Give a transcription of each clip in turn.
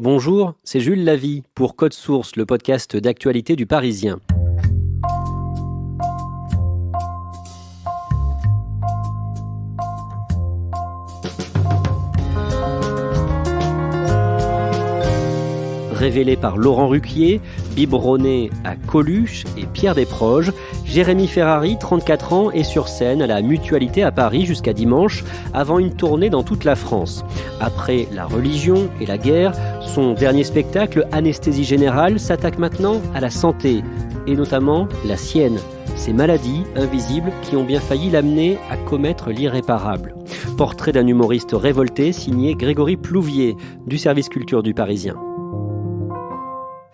Bonjour, c'est Jules Lavie pour Code Source, le podcast d'actualité du Parisien. Révélé par Laurent Ruquier, biberonné à Coluche et Pierre Desproges, Jérémy Ferrari, 34 ans, est sur scène à la Mutualité à Paris jusqu'à dimanche, avant une tournée dans toute la France. Après la religion et la guerre, son dernier spectacle, Anesthésie générale, s'attaque maintenant à la santé, et notamment la sienne. Ces maladies invisibles qui ont bien failli l'amener à commettre l'irréparable. Portrait d'un humoriste révolté signé Grégory Plouvier, du service culture du Parisien.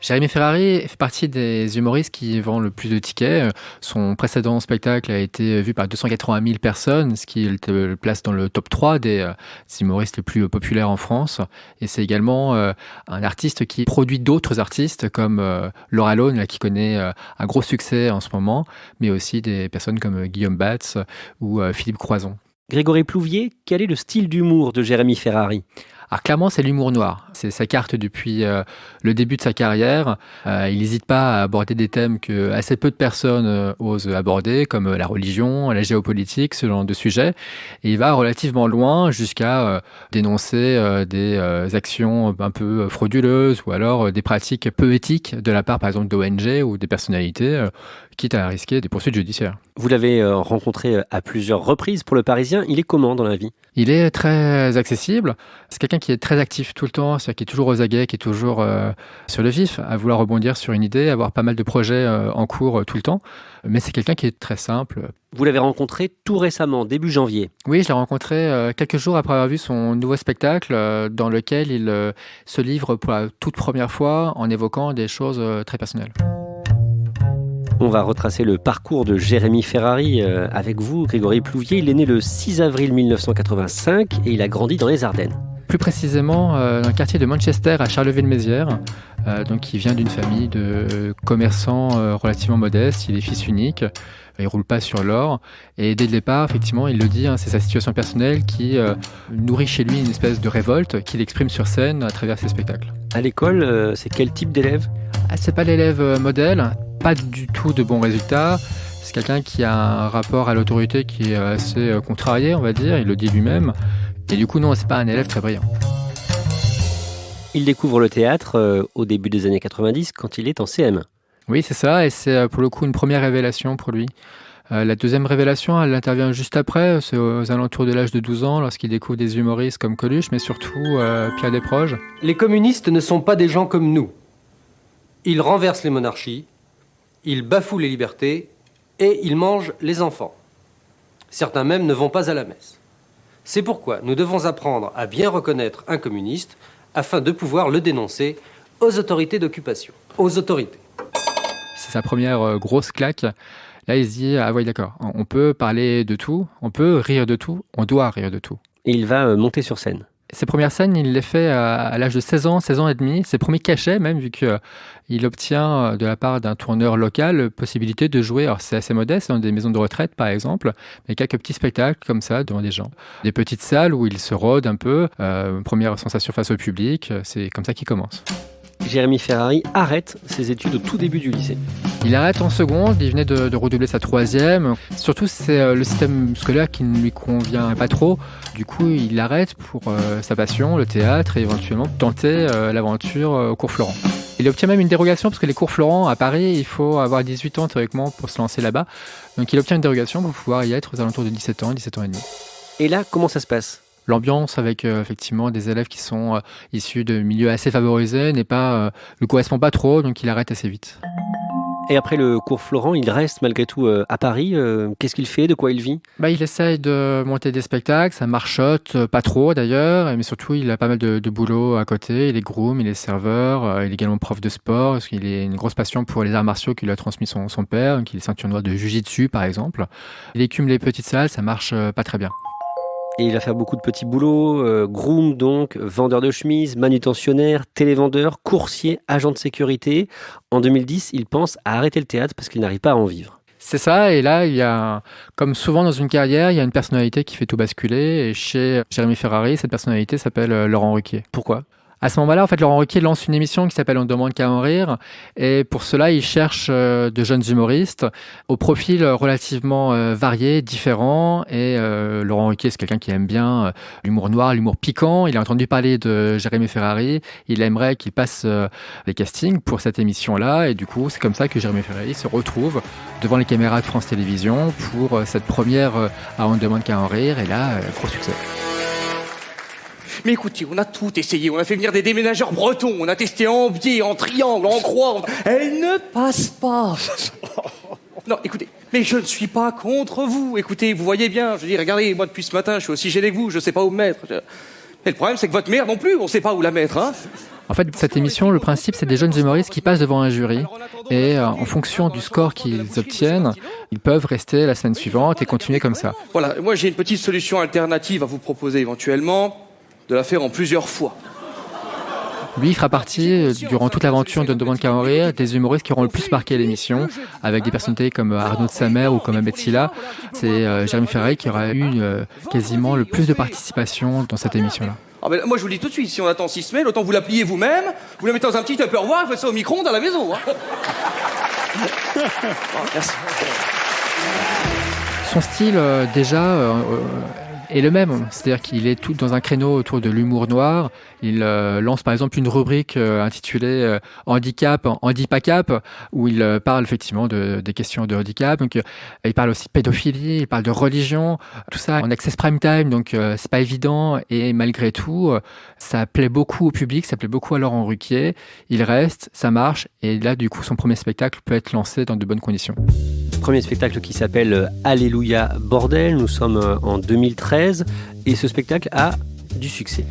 Jérémy Ferrari fait partie des humoristes qui vendent le plus de tickets. Son précédent spectacle a été vu par 280 000 personnes, ce qui le place dans le top 3 des humoristes les plus populaires en France. Et c'est également un artiste qui produit d'autres artistes comme Laura Lone, là, qui connaît un gros succès en ce moment, mais aussi des personnes comme Guillaume Batz ou Philippe Croizon. Grégory Plouvier, quel est le style d'humour de Jérémy Ferrari ? Alors clairement, c'est l'humour noir. C'est sa carte depuis le début de sa carrière. Il n'hésite pas à aborder des thèmes que assez peu de personnes osent aborder, comme la religion, la géopolitique, ce genre de sujets. Et il va relativement loin jusqu'à dénoncer des actions un peu frauduleuses ou alors des pratiques peu éthiques de la part, par exemple, d'ONG ou des personnalités, quitte à risquer des poursuites judiciaires. Vous l'avez rencontré à plusieurs reprises pour Le Parisien. Il est comment dans la vie ? Il est très accessible. C'est quelqu'un qui est très actif tout le temps, c'est-à-dire qui est toujours aux aguets, qui est toujours sur le vif, à vouloir rebondir sur une idée, avoir pas mal de projets en cours tout le temps. Mais c'est quelqu'un qui est très simple. Vous l'avez rencontré tout récemment, début janvier. Oui, je l'ai rencontré quelques jours après avoir vu son nouveau spectacle dans lequel il se livre pour la toute première fois en évoquant des choses très personnelles. On va retracer le parcours de Jérémy Ferrari avec vous, Grégory Plouvier. Il est né le 6 avril 1985 et il a grandi dans les Ardennes. Plus précisément dans le quartier de Manchester à Charleville-Mézières. Donc il vient d'une famille de commerçants relativement modestes. Il est fils unique. Il roule pas sur l'or. Et dès le départ, effectivement, il le dit, c'est sa situation personnelle qui nourrit chez lui une espèce de révolte qu'il exprime sur scène à travers ses spectacles. À l'école, c'est quel type d'élève ? C'est pas l'élève modèle, pas du tout de bons résultats. C'est quelqu'un qui a un rapport à l'autorité qui est assez contrarié, on va dire. Il le dit lui-même. Et du coup, non, c'est pas un élève très brillant. Il découvre le théâtre au début des années 90 quand il est en CM1. Oui, c'est ça, et c'est pour le coup une première révélation pour lui. La deuxième révélation, elle intervient juste après, c'est aux alentours de l'âge de 12 ans, lorsqu'il découvre des humoristes comme Coluche, mais surtout Pierre Desproges. Les communistes ne sont pas des gens comme nous. Ils renversent les monarchies, ils bafouent les libertés et ils mangent les enfants. Certains même ne vont pas à la messe. C'est pourquoi nous devons apprendre à bien reconnaître un communiste afin de pouvoir le dénoncer aux autorités d'occupation. Aux autorités. C'est sa première grosse claque. Là, il se dit, ah oui, d'accord, on peut parler de tout, on peut rire de tout, on doit rire de tout. Et il va monter sur scène. Ses premières scènes, il les fait à l'âge de 16 ans et demi. Ses premiers cachets même, vu qu'il obtient de la part d'un tourneur local possibilité de jouer, alors c'est assez modeste, dans des maisons de retraite par exemple, mais quelques petits spectacles comme ça devant des gens. Des petites salles où il se rôde un peu, première sensation face au public, c'est comme ça qu'il commence. Jérémy Ferrari arrête ses études au tout début du lycée. Il arrête en seconde, il venait de redoubler sa troisième. Surtout, c'est le système scolaire qui ne lui convient pas trop. Du coup, il arrête pour sa passion, le théâtre, et éventuellement tenter l'aventure au cours Florent. Il obtient même une dérogation, parce que les cours Florent, à Paris, il faut avoir 18 ans théoriquement pour se lancer là-bas. Donc il obtient une dérogation pour pouvoir y être aux alentours de 17 ans et demi. Et là, comment ça se passe ? L'ambiance avec effectivement des élèves qui sont issus de milieux assez favorisés lui correspond pas trop, donc il arrête assez vite. Et après le cours Florent, il reste malgré tout à Paris. Qu'est-ce qu'il fait ? De quoi il vit ? Il essaye de monter des spectacles, ça marchote, pas trop d'ailleurs, mais surtout il a pas mal de boulot à côté. Il est groom, il est serveur, il est également prof de sport, parce qu'il a une grosse passion pour les arts martiaux qu'il lui a transmis son père, donc il est ceinture noire de jiu-jitsu par exemple. Il écume les petites salles, ça marche pas très bien. Et il va faire beaucoup de petits boulots, groom donc, vendeur de chemises, manutentionnaire, télévendeur, coursier, agent de sécurité. En 2010, il pense à arrêter le théâtre parce qu'il n'arrive pas à en vivre. C'est ça, et là, il y a, comme souvent dans une carrière, il y a une personnalité qui fait tout basculer. Et chez Jérémy Ferrari, cette personnalité s'appelle Laurent Ruquier. Pourquoi ? À ce moment-là, en fait, Laurent Ruquier lance une émission qui s'appelle On ne demande qu'à en rire. Et pour cela, il cherche de jeunes humoristes au profil relativement varié, différent. Et Laurent Ruquier, c'est quelqu'un qui aime bien l'humour noir, l'humour piquant. Il a entendu parler de Jérémy Ferrari. Il aimerait qu'il passe les castings pour cette émission-là. Et du coup, c'est comme ça que Jérémy Ferrari se retrouve devant les caméras de France Télévisions pour cette première à On ne demande qu'à en rire. Et là, gros succès. Mais écoutez, on a tout essayé. On a fait venir des déménageurs bretons. On a testé en biais, en triangle, en croix. Elle ne passe pas. Non, écoutez, mais je ne suis pas contre vous. Écoutez, vous voyez bien. Je dis, regardez, moi depuis ce matin, je suis aussi gêné que vous. Je ne sais pas où me mettre. Mais le problème, c'est que votre mère non plus, on ne sait pas où la mettre, hein. En fait, cette émission, le principe, c'est des jeunes humoristes qui passent devant un jury et en fonction du score qu'ils obtiennent, ils peuvent rester la semaine suivante et continuer comme ça. Voilà, moi j'ai une petite solution alternative à vous proposer éventuellement. De la faire en plusieurs fois. Lui, il fera partie, durant toute l'aventure de Ne demande qu'à en rire, des humoristes qui auront le plus marqué l'émission, avec des personnalités comme Arnaud de Samer ou comme Ahmed Silla. C'est Jérémy Ferrari qui aura eu quasiment le plus de participation dans cette émission-là. Ah ben, moi je vous le dis tout de suite, si on attend 6 semaines, autant vous la pliez vous-même, vous la mettez dans un petit Tupperware et faites ça au micro-ondes à la maison. Hein. Oh, merci. Son style, déjà... est le même, c'est-à-dire qu'il est tout dans un créneau autour de l'humour noir. Il lance par exemple une rubrique intitulée Handicap, Handipacap, où il parle effectivement des questions de handicap. Donc, il parle aussi de pédophilie, il parle de religion, tout ça en access prime time, donc c'est pas évident. Et malgré tout, ça plaît beaucoup au public, ça plaît beaucoup à Laurent Ruquier. Il reste, ça marche, et là du coup son premier spectacle peut être lancé dans de bonnes conditions. Premier spectacle qui s'appelle Alléluia Bordel, nous sommes en 2013 et ce spectacle a du succès.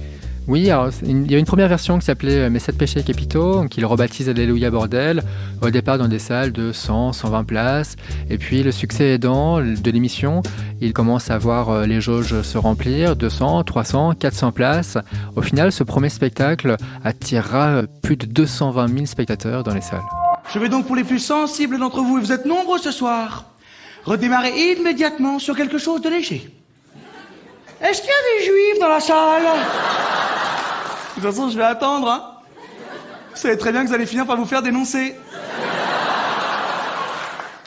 Oui, alors, il y a une première version qui s'appelait Mes 7 péchés capitaux, qu'il rebaptise Alléluia Bordel, au départ dans des salles de 100, 120 places. Et puis le succès aidant de l'émission, il commence à voir les jauges se remplir, 200, 300, 400 places. Au final, ce premier spectacle attirera plus de 220 000 spectateurs dans les salles. Je vais donc pour les plus sensibles d'entre vous, et vous êtes nombreux ce soir, redémarrer immédiatement sur quelque chose de léger. Est-ce qu'il y a des juifs dans la salle? De toute façon, je vais attendre, hein. Vous savez très bien que vous allez finir par vous faire dénoncer.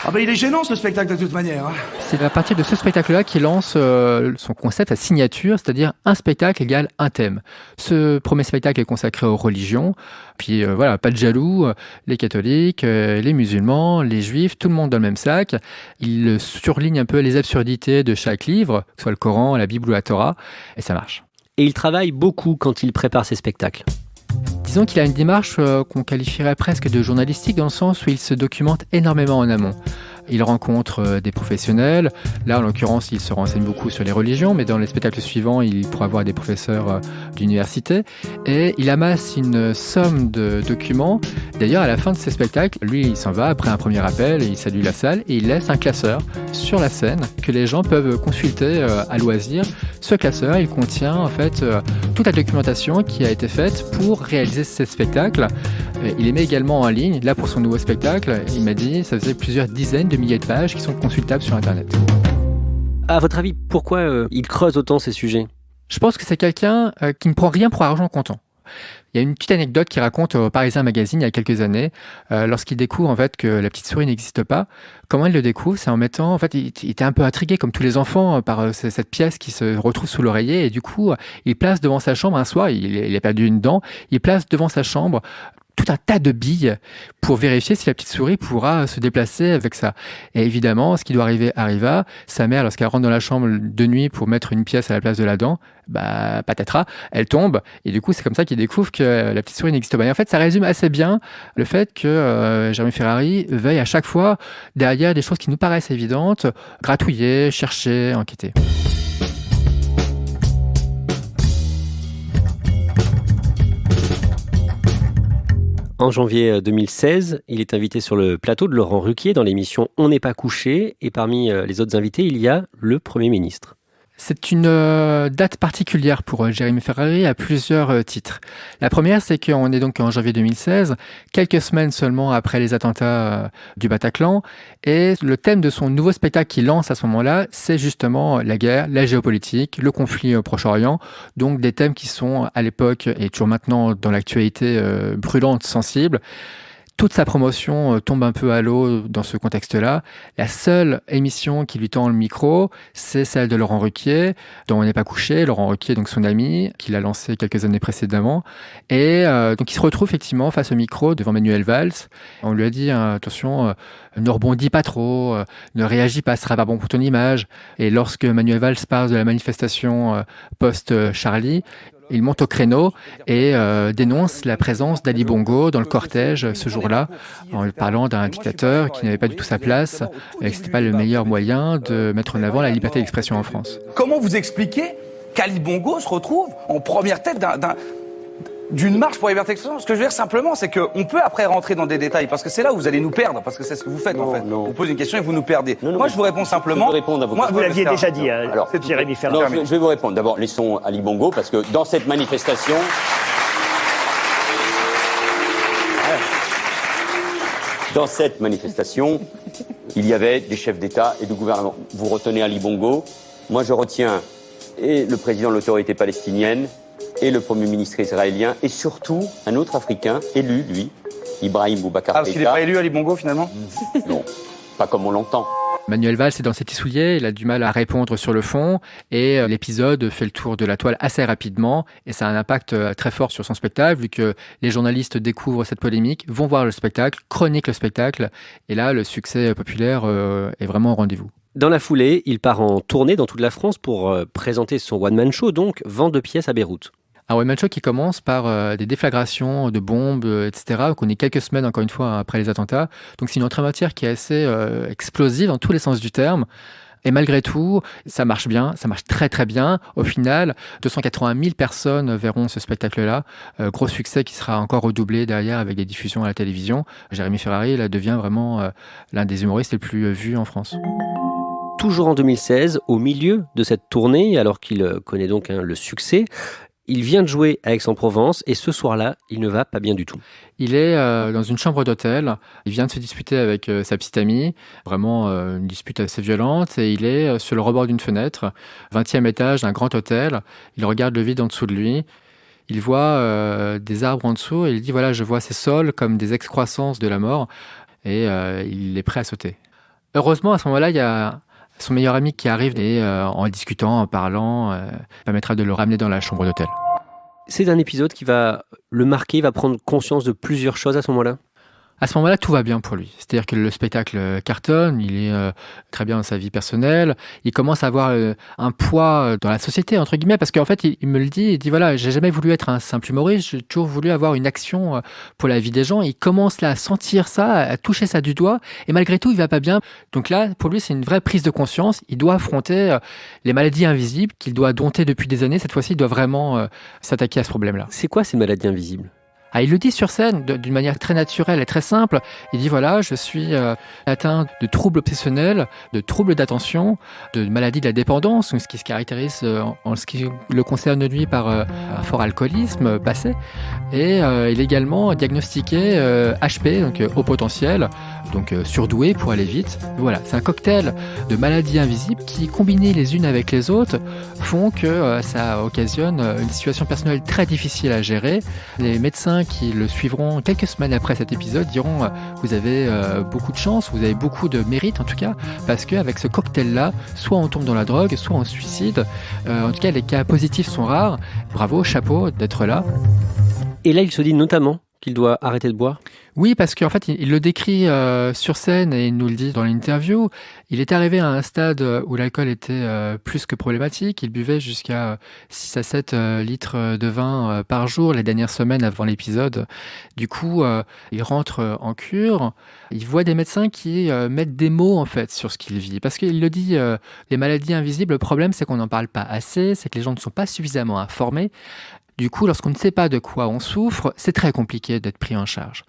Ah ben il est gênant ce spectacle de toute manière. C'est à partir de ce spectacle-là qu'il lance son concept à signature, c'est-à-dire un spectacle égale un thème. Ce premier spectacle est consacré aux religions, puis voilà, pas de jaloux, les catholiques, les musulmans, les juifs, tout le monde dans le même sac. Il surligne un peu les absurdités de chaque livre, que ce soit le Coran, la Bible ou la Torah, et ça marche. Et il travaille beaucoup quand il prépare ses spectacles. Disons qu'il a une démarche qu'on qualifierait presque de journalistique dans le sens où il se documente énormément en amont. Il rencontre des professionnels. Là, en l'occurrence, il se renseigne beaucoup sur les religions, mais dans les spectacles suivants, il pourra voir des professeurs d'université. Et il amasse une somme de documents. D'ailleurs, à la fin de ces spectacles, lui, il s'en va après un premier appel, et il salue la salle, et il laisse un classeur sur la scène que les gens peuvent consulter à loisir. Ce classeur, il contient en fait toute la documentation qui a été faite pour réaliser ces spectacles. Il les met également en ligne. Là, pour son nouveau spectacle, il m'a dit ça faisait plusieurs dizaines de milliers de pages qui sont consultables sur Internet. À votre avis, pourquoi il creuse autant ces sujets ? Je pense que c'est quelqu'un qui ne prend rien pour argent comptant. Il y a une petite anecdote qu'il raconte au Parisien Magazine il y a quelques années, lorsqu'il découvre en fait que la petite souris n'existe pas. Comment il le découvre ? C'est en mettant, en fait, il était un peu intrigué comme tous les enfants par cette pièce qui se retrouve sous l'oreiller et du coup, il place devant sa chambre un soir, il a perdu une dent, il place devant sa chambre tout un tas de billes pour vérifier si la petite souris pourra se déplacer avec ça. Et évidemment, ce qui doit arriver arriva. Sa mère, lorsqu'elle rentre dans la chambre de nuit pour mettre une pièce à la place de la dent, patatras, elle tombe. Et du coup, c'est comme ça qu'il découvre que la petite souris n'existe pas. Et en fait, ça résume assez bien le fait que Jérémy Ferrari veuille à chaque fois, derrière des choses qui nous paraissent évidentes, gratouiller, chercher, enquêter. En janvier 2016, il est invité sur le plateau de Laurent Ruquier dans l'émission On n'est pas couché. Et parmi les autres invités, il y a le Premier ministre. C'est une date particulière pour Jérémy Ferrari à plusieurs titres. La première, c'est qu'on est donc en janvier 2016, quelques semaines seulement après les attentats du Bataclan, et le thème de son nouveau spectacle qu'il lance à ce moment-là, c'est justement la guerre, la géopolitique, le conflit au Proche-Orient, donc des thèmes qui sont à l'époque et toujours maintenant dans l'actualité brûlante, sensible. Toute sa promotion tombe un peu à l'eau dans ce contexte-là. La seule émission qui lui tend le micro, c'est celle de Laurent Ruquier, dont On n'est pas couché. Laurent Ruquier, donc son ami, qu'il a lancé quelques années précédemment. Et donc il se retrouve effectivement face au micro devant Manuel Valls. On lui a dit, attention, ne rebondis pas trop, ne réagis pas, ce sera pas bon pour ton image. Et lorsque Manuel Valls parle de la manifestation post-Charlie, il monte au créneau et dénonce la présence d'Ali Bongo dans le cortège ce jour-là, en parlant d'un dictateur qui n'avait pas du tout sa place et que ce n'était pas le meilleur moyen de mettre en avant la liberté d'expression en France. Comment vous expliquez qu'Ali Bongo se retrouve en première tête d'une marche pour la liberté d'expression? Ce que je veux dire simplement, c'est qu'on peut après rentrer dans des détails, parce que c'est là où vous allez nous perdre, parce que c'est ce que vous faites en fait. Non. Vous posez une question et vous nous perdez. Moi, je vous réponds simplement. Je veux répondre à vos Moi, questions. vous Vous l'aviez déjà dit, Alors, Jérémy Ferrari. Non, je vais vous répondre. D'abord, laissons Ali Bongo, parce que dans cette manifestation... Dans cette manifestation, il y avait des chefs d'État et de gouvernement. Vous retenez Ali Bongo. Moi, je retiens et le président de l'autorité palestinienne, et le Premier ministre israélien, et surtout un autre Africain, élu, lui, Ibrahim Boubacar Keïta. parce qu'il n'est pas élu, Ali Bongo, finalement? Non, pas comme on l'entend. Manuel Valls est dans ses petits souliers, il a du mal à répondre sur le fond, et l'épisode fait le tour de la toile assez rapidement, et ça a un impact très fort sur son spectacle, vu que les journalistes découvrent cette polémique, vont voir le spectacle, chroniquent le spectacle, et là, le succès populaire est vraiment au rendez-vous. Dans la foulée, il part en tournée dans toute la France pour présenter son one-man show, donc vente de pièces à Beyrouth. Un one-man show qui commence par des déflagrations de bombes, etc., qu'on est quelques semaines, encore une fois, après les attentats. Donc c'est une entrée en matière qui est assez explosive dans tous les sens du terme. Et malgré tout, ça marche bien, ça marche très très bien. Au final, 280 000 personnes verront ce spectacle-là. Gros succès qui sera encore redoublé derrière avec des diffusions à la télévision. Jérémy Ferrari là, devient vraiment l'un des humoristes les plus vus en France. Toujours en 2016, au milieu de cette tournée, alors qu'il connaît donc le succès, il vient de jouer à Aix-en-Provence et ce soir-là, il ne va pas bien du tout. Il est dans une chambre d'hôtel, il vient de se disputer avec sa petite amie, vraiment une dispute assez violente, et il est sur le rebord d'une fenêtre, 20e étage d'un grand hôtel, il regarde le vide en dessous de lui, il voit des arbres en dessous, et il dit voilà, je vois ces sols comme des excroissances de la mort, et il est prêt à sauter. Heureusement, à ce moment-là, il y a son meilleur ami qui arrive et en discutant, en parlant, permettra de le ramener dans la chambre d'hôtel. C'est un épisode qui va le marquer, il va prendre conscience de plusieurs choses à ce moment-là. À ce moment-là, tout va bien pour lui. C'est-à-dire que le spectacle cartonne, il est très bien dans sa vie personnelle, il commence à avoir un poids dans la société, entre guillemets, parce qu'en fait, il me le dit, il dit voilà, j'ai jamais voulu être un simple humoriste, j'ai toujours voulu avoir une action pour la vie des gens. Il commence là à sentir ça, à toucher ça du doigt, et malgré tout, il va pas bien. Donc là, pour lui, c'est une vraie prise de conscience. Il doit affronter les maladies invisibles qu'il doit dompter depuis des années. Cette fois-ci, il doit vraiment s'attaquer à ce problème-là. C'est quoi ces maladies invisibles ? Il le dit sur scène d'une manière très naturelle et très simple. Il dit voilà, je suis atteint de troubles obsessionnels, de troubles d'attention, de maladies de la dépendance, ce qui se caractérise en ce qui le concerne lui par un fort alcoolisme passé. Et il est également diagnostiqué HP, donc haut potentiel, donc surdoué pour aller vite. Voilà, c'est un cocktail de maladies invisibles qui, combinées les unes avec les autres, font que ça occasionne une situation personnelle très difficile à gérer. Les médecins qui le suivront quelques semaines après cet épisode diront vous avez beaucoup de chance, vous avez beaucoup de mérite en tout cas, parce qu'avec ce cocktail-là, soit on tombe dans la drogue, soit on se suicide. En tout cas, les cas positifs sont rares. Bravo, chapeau d'être là. Et là, il se dit notamment qu'il doit arrêter de boire. Oui, parce qu'en fait, il le décrit sur scène et il nous le dit dans l'interview. Il est arrivé à un stade où l'alcool était plus que problématique. Il buvait jusqu'à 6 à 7 litres de vin par jour les dernières semaines avant l'épisode. Du coup, il rentre en cure. Il voit des médecins qui mettent des mots en fait sur ce qu'il vit. Parce qu'il le dit, les maladies invisibles, le problème c'est qu'on n'en parle pas assez, c'est que les gens ne sont pas suffisamment informés. Du coup, lorsqu'on ne sait pas de quoi on souffre, c'est très compliqué d'être pris en charge.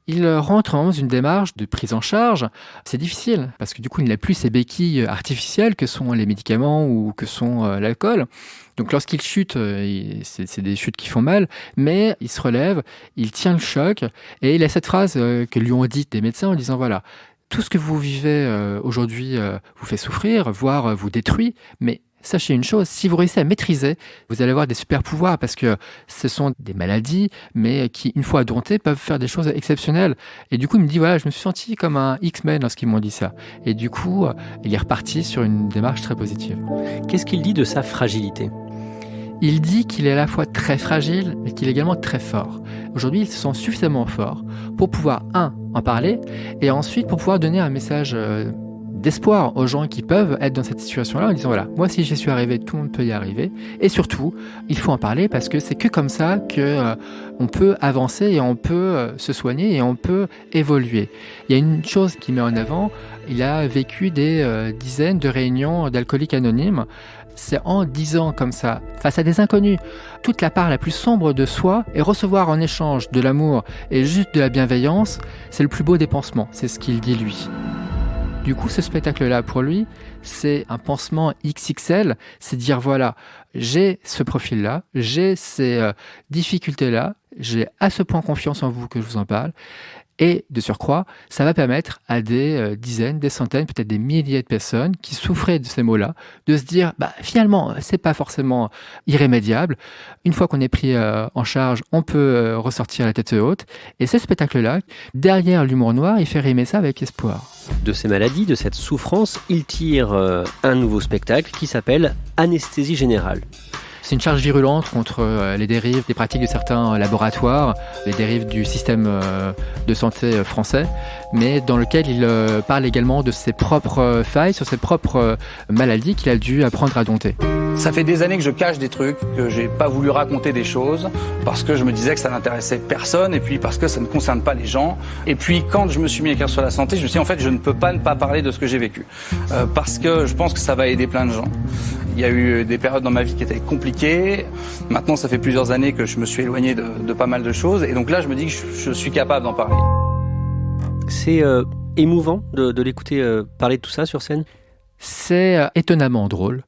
Il rentre dans une démarche de prise en charge. C'est difficile parce que du coup, il n'a plus ces béquilles artificielles que sont les médicaments ou que sont l'alcool. Donc lorsqu'il chute, c'est des chutes qui font mal, mais il se relève, il tient le choc et il a cette phrase que lui ont dit des médecins en disant voilà, tout ce que vous vivez aujourd'hui vous fait souffrir, voire vous détruit, mais sachez une chose, si vous réussissez à maîtriser, vous allez avoir des super pouvoirs parce que ce sont des maladies, mais qui, une fois domptées, peuvent faire des choses exceptionnelles. Et du coup, il me dit, voilà, je me suis senti comme un X-Men lorsqu'ils m'ont dit ça. Et du coup, il est reparti sur une démarche très positive. Qu'est-ce qu'il dit de sa fragilité ? Il dit qu'il est à la fois très fragile, mais qu'il est également très fort. Aujourd'hui, il se sent suffisamment fort pour pouvoir, en parler, et ensuite pour pouvoir donner un message d'espoir aux gens qui peuvent être dans cette situation-là en disant voilà, moi si j'y suis arrivé, tout le monde peut y arriver. Et surtout, il faut en parler parce que c'est que comme ça que on peut avancer et on peut se soigner et on peut évoluer. Il y a une chose qu'il met en avant, il a vécu des dizaines de réunions d'alcooliques anonymes. C'est en disant comme ça, face à des inconnus, toute la part la plus sombre de soi et recevoir en échange de l'amour et juste de la bienveillance, c'est le plus beau des pansements, c'est ce qu'il dit lui. Du coup, ce spectacle-là, pour lui, c'est un pansement XXL, c'est dire voilà, j'ai ce profil-là, j'ai ces difficultés-là, j'ai à ce point confiance en vous que je vous en parle. Et de surcroît, ça va permettre à des dizaines, des centaines, peut-être des milliers de personnes qui souffraient de ces maux-là, de se dire, finalement, c'est pas forcément irrémédiable. Une fois qu'on est pris en charge, on peut ressortir la tête haute. Et ce spectacle-là, derrière l'humour noir, il fait rimer ça avec espoir. De ces maladies, de cette souffrance, il tire un nouveau spectacle qui s'appelle Anesthésie générale. C'est une charge virulente contre les dérives des pratiques de certains laboratoires, les dérives du système de santé français, mais dans lequel il parle également de ses propres failles, sur ses propres maladies qu'il a dû apprendre à dompter. Ça fait des années que je cache des trucs, que j'ai pas voulu raconter des choses, parce que je me disais que ça n'intéressait personne, et puis parce que ça ne concerne pas les gens. Et puis quand je me suis mis à écrire sur la santé, je me suis dit en fait je ne peux pas ne pas parler de ce que j'ai vécu, parce que je pense que ça va aider plein de gens. Il y a eu des périodes dans ma vie qui étaient compliquées. Maintenant, ça fait plusieurs années que je me suis éloigné de pas mal de choses, et donc là je me dis que je suis capable d'en parler. C'est émouvant de l'écouter parler de tout ça sur scène ? C'est étonnamment drôle.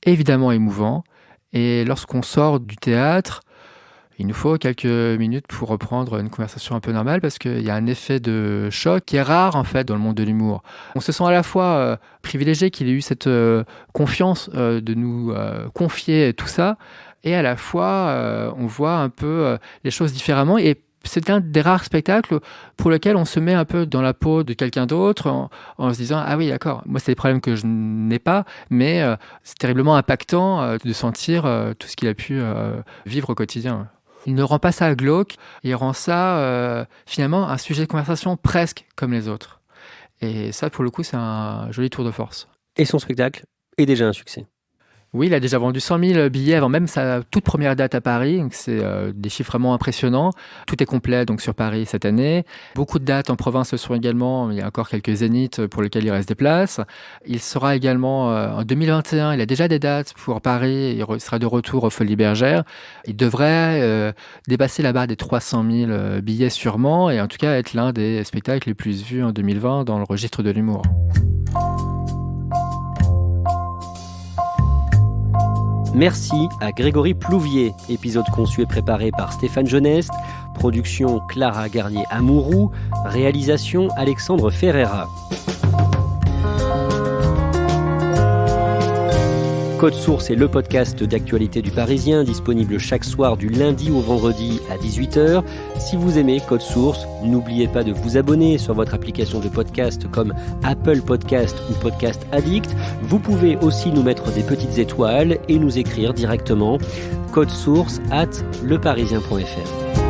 Évidemment émouvant, et lorsqu'on sort du théâtre, il nous faut quelques minutes pour reprendre une conversation un peu normale parce qu'il y a un effet de choc qui est rare en fait dans le monde de l'humour. On se sent à la fois privilégié qu'il ait eu cette confiance de nous confier tout ça, et à la fois on voit un peu les choses différemment, et c'est un des rares spectacles pour lequel on se met un peu dans la peau de quelqu'un d'autre en se disant « Ah oui, d'accord, moi c'est des problèmes que je n'ai pas, mais c'est terriblement impactant de sentir tout ce qu'il a pu vivre au quotidien. » Il ne rend pas ça glauque, il rend ça finalement un sujet de conversation presque comme les autres. Et ça, pour le coup, c'est un joli tour de force. Et son spectacle est déjà un succès. Oui, il a déjà vendu 100 000 billets avant même sa toute première date à Paris. Donc c'est des chiffres vraiment impressionnants. Tout est complet donc sur Paris cette année. Beaucoup de dates en province le sont également. Il y a encore quelques zéniths pour lesquels il reste des places. Il sera également en 2021. Il a déjà des dates pour Paris. Il sera de retour aux Folies Bergères. Il devrait dépasser la barre des 300 000 billets sûrement. Et en tout cas être l'un des spectacles les plus vus en 2020 dans le registre de l'humour. Merci à Grégory Plouvier, épisode conçu et préparé par Stéphane Geneste, production Clara Garnier-Amouroux, réalisation Alexandre Ferreira. Code Source est le podcast d'actualité du Parisien, disponible chaque soir du lundi au vendredi à 18h. Si vous aimez Code Source, n'oubliez pas de vous abonner sur votre application de podcast comme Apple Podcast ou Podcast Addict. Vous pouvez aussi nous mettre des petites étoiles et nous écrire directement codesource@leparisien.fr.